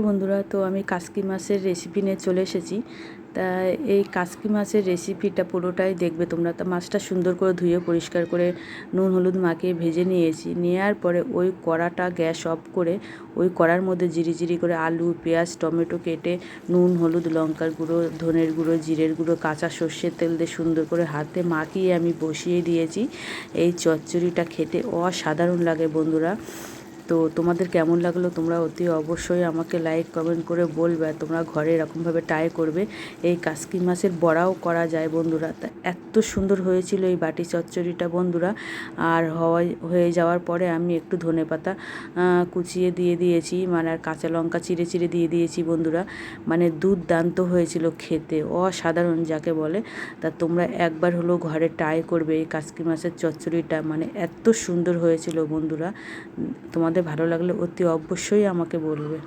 বন্ধুরা, তো আমি কাসকি মাছের রেসিপি নিয়ে চলে এসেছি। তা এই কাসকি মাছের রেসিপিটা পুরোটাই দেখবে তোমরা। তা মাছটা সুন্দর করে ধুয়ে পরিষ্কার করে নুন হলুদ মাখিয়ে ভেজে নিয়েছি। নেওয়ার পরে ওই কড়াটা গ্যাস অফ করে ওই কড়ার মধ্যে জিরি করে আলু পেঁয়াজ টমেটো কেটে নুন হলুদ লঙ্কার গুঁড়ো ধনের গুঁড়ো জিরের গুঁড়ো কাঁচা সর্ষের তেল দিয়ে সুন্দর করে হাতে মাখিয়ে আমি বসিয়ে দিয়েছি। এই চচ্চড়িটা খেতে অসাধারণ লাগে বন্ধুরা। তো তোমাদের কেমন লাগলো তোমরা অতি অবশ্যই আমাকে লাইক কমেন্ট করে বলবে। তোমরা ঘরে এরকমভাবে ট্রাই করবে। এই কাসকি মাছের বড়াও করা যায় বন্ধুরা। তা এত সুন্দর হয়েছিল এই বাটি চচ্চড়িটা বন্ধুরা। আর হয়ে যাওয়ার পরে আমি একটু ধনেপাতা কুচিয়ে দিয়ে দিয়েছি, মানে আর কাঁচা লঙ্কা চিড়ে দিয়ে দিয়েছি বন্ধুরা। মানে দুর্দান্ত হয়েছিল খেতে, অসাধারণ যাকে বলে। তা তোমরা একবার হলো ঘরে ট্রাই করবে এই কাসকি মাছের চচ্চড়িটা, মানে এত সুন্দর হয়েছিল বন্ধুরা। তোমাদের ভালো লাগলে অতি অবশ্যই আমাকে বলবে।